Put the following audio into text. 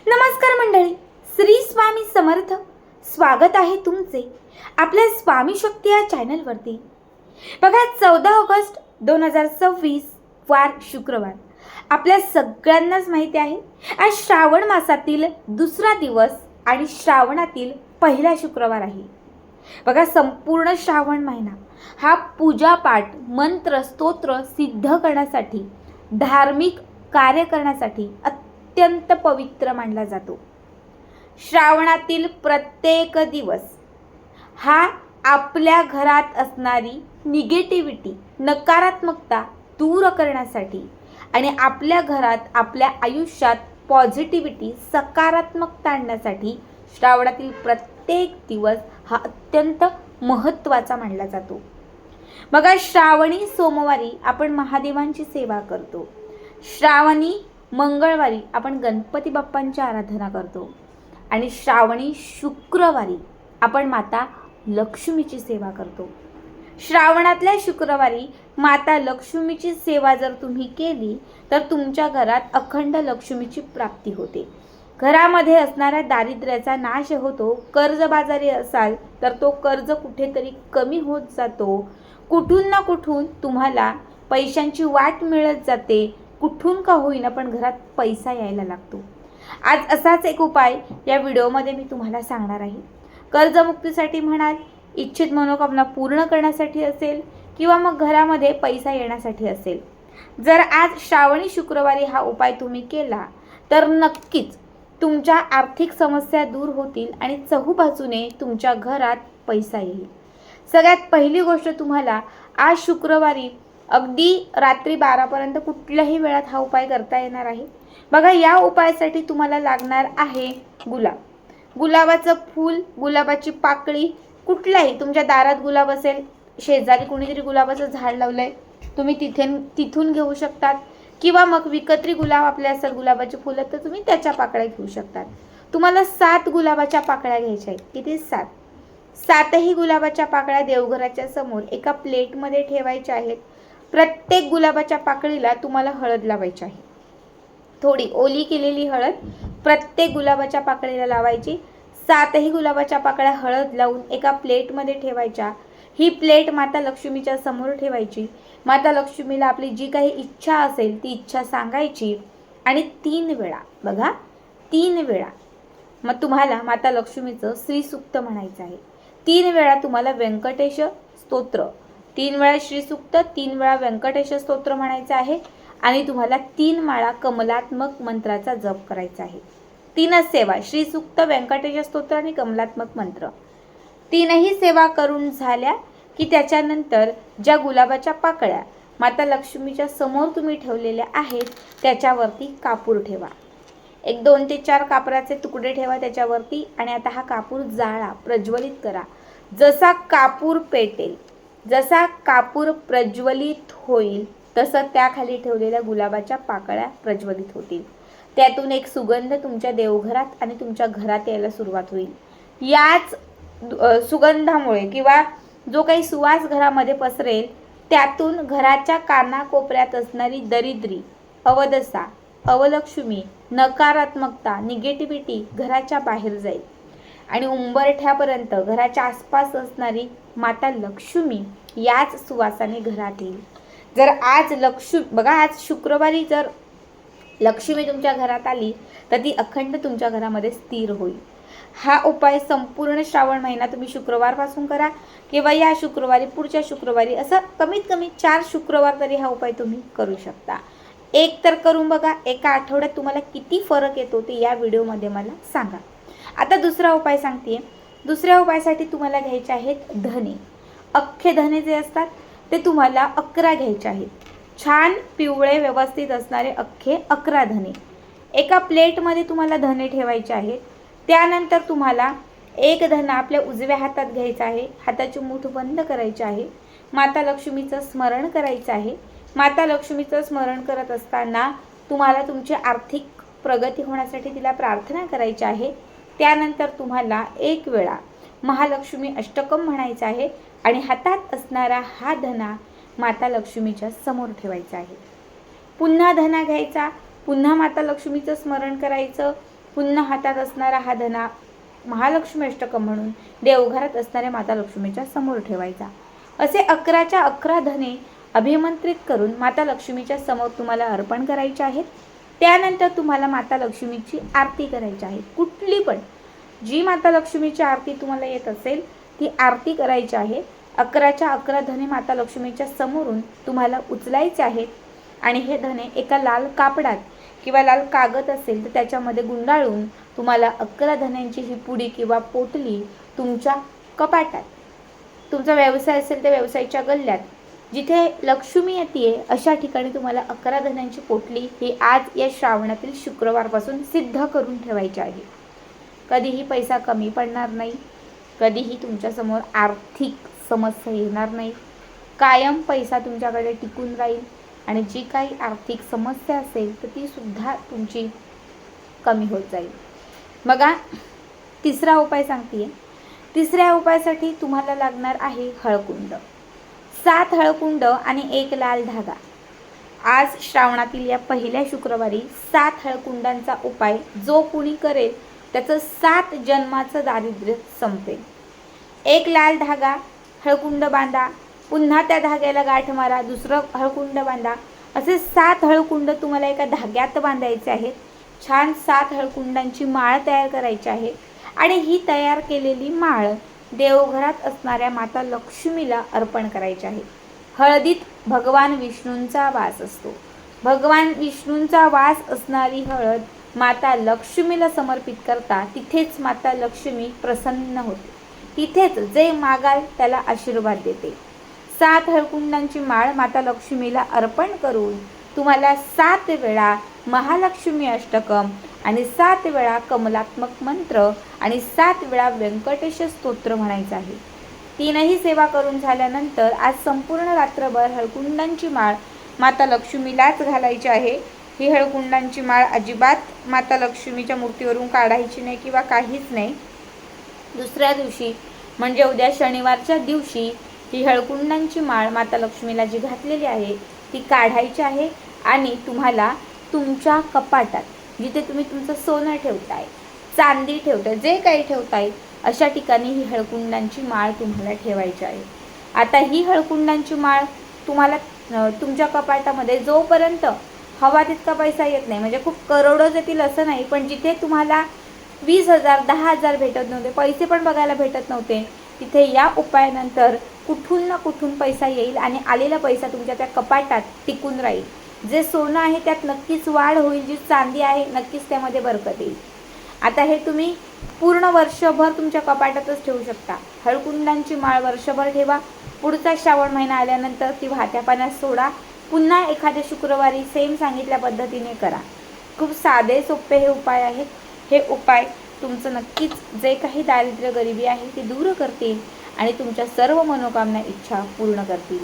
नमस्कार मंडळी, श्री स्वामी समर्थ. स्वागत आहे तुमचे आपल्या स्वामी शक्ती या चॅनलवरती. बघा, 14 ऑगस्ट 2026 वार शुक्रवार. आपल्या सगळ्यांनाच माहिती आहे, आज श्रावण मासातील दुसरा दिवस आणि श्रावणातील पहिला शुक्रवार आहे. बघा, संपूर्ण श्रावण महिना हा पूजापाठ, मंत्र, स्तोत्र सिद्ध करण्यासाठी, धार्मिक कार्य करण्यासाठी अत्यंत पवित्र मानला जातो. श्रावणातील प्रत्येक दिवस हा आपल्या घरात असणारी निगेटिव्हिटी, नकारात्मकता दूर करण्यासाठी आणि आपल्या घरात, आपल्या आयुष्यात पॉझिटिव्हिटी, सकारात्मकता आणण्यासाठी श्रावणातील प्रत्येक दिवस हा अत्यंत महत्त्वाचा मानला जातो. बघा, श्रावणी सोमवारी आपण महादेवांची सेवा करतो. श्रावणी मंगळवारी आपण गणपती बाप्पांची आराधना करतो आणि श्रावणी शुक्रवारी आपण माता लक्ष्मीची सेवा करतो. श्रावणातल्या शुक्रवारी माता लक्ष्मीची सेवा जर तुम्ही केली तर तुमच्या घरात अखंड लक्ष्मीची प्राप्ती होते. घरामध्ये असणाऱ्या दारिद्र्याचा नाश होतो. कर्जबाजारी असाल तर तो कर्ज कुठेतरी कमी होत जातो. कुठून ना कुठून तुम्हाला पैशांची वाट मिळत जाते. कुठून का होईना पण घरात पैसा यायला लागतो. आज असाच एक उपाय या व्हिडिओमध्ये मी तुम्हाला सांगणार आहे. कर्जमुक्तीसाठी म्हणाल, इच्छित मनोकामना पूर्ण करण्यासाठी असेल किंवा मग घरामध्ये पैसा येण्यासाठी असेल. जर आज श्रावणी शुक्रवारी हा उपाय तुम्ही केला तर नक्कीच तुमच्या आर्थिक समस्या दूर होतील आणि चहूबाजूने तुमच्या घरात पैसा येईल. सगळ्यात पहिली गोष्ट, तुम्हाला आज शुक्रवारी अगदी रात्री 12 पर्यंत कुठल्याही वेळात हा उपाय करता येणार आहे. बघा, या उपायासाठी तुम्हाला लागणार आहे गुलाब. गुलाबाचं फूल, गुलाबाची पाकळी, कुठलाही तुमच्या दारात गुलाब असेल, शेजारी कुणीतरी गुलाबाचं झाड लावलंय, तुम्ही तिथून घेऊ शकतात किंवा मग विकत्री गुलाब आपले असेल, गुलाबाचे फुलं, तर तुम्ही त्याच्या पाकळ्या घेऊ शकतात. तुम्हाला 7 गुलाबाच्या पाकळ्या घ्यायच्या आहेत. किती? 7. 7ही गुलाबाच्या पाकळ्या देवघराच्या समोर एका प्लेटमध्ये ठेवायच्या आहेत. प्रत्येक गुलाबाच्या पाकळीला तुम्हाला हळद लावायची आहे. थोडी ओली केलेली हळद प्रत्येक गुलाबाच्या पाकळीला लावायची. 7ही गुलाबाच्या पाकळ्या हळद लावून एका प्लेटमध्ये ठेवायच्या. ही प्लेट माता लक्ष्मीच्या समोर ठेवायची. माता लक्ष्मीला आपली जी काही इच्छा असेल ती इच्छा सांगायची आणि 3 वेळा, बघा 3 वेळा मग तुम्हाला माता लक्ष्मीचं श्रीसूक्त म्हणायचं आहे. 3 वेळा तुम्हाला व्यंकटेश स्तोत्र, 3 वेळा श्रीसूक्त, 3 वेळा व्यंकटेश स्तोत्र म्हणायचं आहे आणि तुम्हाला 3 माळा कमलात्मक मंत्राचा जप करायचा आहे. 3च सेवा, श्रीसूक्त, व्यंकटेश स्तोत्र आणि कमलात्मक मंत्र. 3ही सेवा करून झाल्या की त्याच्यानंतर ज्या गुलाबाच्या पाकळ्या माता लक्ष्मीच्या समोर तुम्ही ठेवलेल्या आहेत त्याच्यावरती कापूर ठेवा. एक 2 ते 4 कापराचे तुकडे ठेवा त्याच्यावरती आणि आता हा कापूर जाळा, प्रज्वलित करा. जसा कापूर पेटेल, जसा कापूर प्रज्वलित होईल तसं त्याखाली ठेवलेल्या गुलाबाच्या पाकळ्या प्रज्वलित होतील. त्यातून एक सुगंध तुमच्या देवघरात आणि तुमच्या घरात यायला सुरुवात होईल. याच सुगंधामुळे किंवा जो काही सुवास घरामध्ये पसरेल त्यातून घराच्या कानाकोपऱ्यात असणारी दरिद्री, अवदसा, अवलक्ष्मी, नकारात्मकता, निगेटिव्हिटी घराच्या बाहेर जाईल आणि उंबरठ्यापर्यंत घराच्या आसपास असणारी माता लक्ष्मी याच सुवासाने घरात येईल. जर आज बघा, आज शुक्रवारी जर लक्ष्मी तुमच्या घरात आली तर ती अखंड तुमच्या घरामध्ये स्थिर होईल. हा उपाय संपूर्ण श्रावण महिना तुम्ही शुक्रवारपासून करा किंवा या शुक्रवारी, पुढच्या शुक्रवारी, असं कमीत कमी 4 शुक्रवार तरी हा उपाय तुम्ही करू शकता. एक तर करून बघा. एका आठवड्यात तुम्हाला किती फरक येतो ते या व्हिडिओमध्ये मला सांगा. आता दुसरा उपाय सांगते. दुसऱ्या उपायासाठी तुम्हाला घ्यायचे आहेत धने. अख्खे धने जे असतात ते तुम्हाला 11 घ्यायचे आहेत. छान पिवळे व्यवस्थित असणारे अख्खे 11 धने एका प्लेटमध्ये तुम्हाला धने ठेवायचे आहेत. त्यानंतर तुम्हाला एक धना आपल्या उजव्या हातात घ्यायचा आहे. हाताची मूठ बंद करायची आहे. माता लक्ष्मीचं स्मरण करायचं आहे. माता लक्ष्मीचं स्मरण करत असताना तुम्हाला तुमची आर्थिक प्रगती होण्यासाठी तिला प्रार्थना करायची आहे. त्यानंतर तुम्हाला 1 वेळा महालक्ष्मी अष्टकम म्हणायचं आहे आणि हातात असणारा हा धना माता लक्ष्मीच्या समोर ठेवायचा आहे. पुन्हा धना घ्यायचा, पुन्हा माता लक्ष्मीचं स्मरण करायचं, पुन्हा हातात असणारा हा धना महालक्ष्मी अष्टकम म्हणून देवघरात असणाऱ्या माता लक्ष्मीच्या समोर ठेवायचा. असे 11च्या 11 धने अभिमंत्रित करून माता लक्ष्मीच्या समोर तुम्हाला अर्पण करायचे आहेत. त्यानंतर तुम्हाला माता लक्ष्मीची आरती करायची आहे. कुठली पण जी माता लक्ष्मीची आरती तुम्हाला येत असेल ती आरती करायची आहे. 11च्या 11 धने माता लक्ष्मीच्या समोरून तुम्हाला उचलायचे आहेत आणि हे धने एका लाल कापडात किंवा लाल कागद असेल तर त्याच्यामध्ये गुंडाळून तुम्हाला 11 धन्यांची ही पुडी किंवा पोटली तुमच्या कपाटात, तुमचा व्यवसाय असेल तर व्यवसायाच्या गल्ल्यात, जिथे लक्ष्मी येते अशा ठिकाणी तुम्हाला 11 धन्यांची पोटली ही आज या श्रावणातील शुक्रवारपासून सिद्ध करून ठेवायची आहे. कधीही पैसा कमी पडणार नाही, कधीही तुमच्यासमोर आर्थिक समस्या येणार नाही, कायम पैसा तुमच्याकडे टिकून राहील आणि जी काही आर्थिक समस्या असेल तर ती सुद्धा तुमची कमी होत जाईल. बघा, तिसरा उपाय सांगते. तिसऱ्या उपायासाठी तुम्हाला लागणार आहे हळकुंड. 7 हळकुंड आणि 1 लाल धागा. आज श्रावणातील या पहिल्या शुक्रवारी 7 हळकुंडांचा उपाय जो कुणी करेल त्याचं 7 जन्माचं दारिद्र्य संपेल. 1 लाल धागा, हळकुंड बांधा, पुन्हा त्या धाग्याला गाठ मारा, दुसरं हळकुंड बांधा. असे 7 हळकुंड तुम्हाला एका धाग्यात बांधायचे आहेत. छान 7 हळकुंडांची माळ तयार करायची आहे आणि ही तयार केलेली माळ देवघरात असणाऱ्या माता लक्ष्मीला अर्पण करायची आहे. हळदीत भगवान विष्णूंचा वास असतो. भगवान विष्णूंचा वास असणारी हळद माता लक्ष्मीला समर्पित करता तिथेच माता लक्ष्मी प्रसन्न होते. तिथेच जे मागाल त्याला आशीर्वाद देते. 7 हळकुंडांची माळ माता लक्ष्मीला अर्पण करून तुम्हाला 7 वेळा महालक्ष्मी अष्टकम आणि 7 वेळा कमलात्मक मंत्र आणि 7 वेळा व्यंकटेश स्तोत्र म्हणायचं आहे. 3ही सेवा करून झाल्यानंतर आज संपूर्ण रात्रभर हळकुंडांची माळ माता लक्ष्मीलाच घालायची आहे. ही हळकुंडांची माळ अजिबात माता लक्ष्मीच्या मूर्तीवरून काढायची नाही किंवा काहीच नाही. दुसऱ्या दिवशी म्हणजे उद्या शनिवारच्या दिवशी ही हळकुंडांची माळ माता लक्ष्मीला जी घातलेली आहे ती काढायची आहे आणि तुम्हाला तुमच्या कपाटात, जिथे तुम्ही तुमचं सोनं ठेवताय, चांदी ठेवताय, जे काही ठेवताय अशा ठिकाणी ही हळकुंडांची माळ तुम्हाला ठेवायची आहे. आता ही हळकुंडांची माळ तुम्हाला तुमच्या कपाटामध्ये जोपर्यंत हवा तितका पैसा येत नाही, म्हणजे खूप करोडो येतील असं नाही, पण जिथे तुम्हाला 20,000 10,000 भेटत नव्हते, पैसे पण बघायला भेटत नव्हते, तिथे या उपायानंतर कुठून ना कुठून पैसा येईल आणि आलेला पैसा तुमच्या त्या कपाटात टिकून राहील. जे सोनं आहे त्यात नक्कीच वाढ होईल, जी चांदी आहे नक्कीच त्यामध्ये बरकत येईल. आता हे तुम्ही पूर्ण वर्षभर तुमच्या कपाटातच ठेवू शकता. हळकुंडांची माळ वर्षभर ठेवा. पुढचा श्रावण महिना आल्यानंतर ती वाहत्या पाण्यात सोडा. पुन्हा एखाद्या शुक्रवारी सेम सांगितल्या पद्धतीने करा. खूप साधे सोपे हे उपाय आहेत. हे उपाय तुमचं नक्कीच जे काही दारिद्र्य गरिबी आहे ती दूर करतील आणि तुमच्या सर्व मनोकामना इच्छा पूर्ण करतील.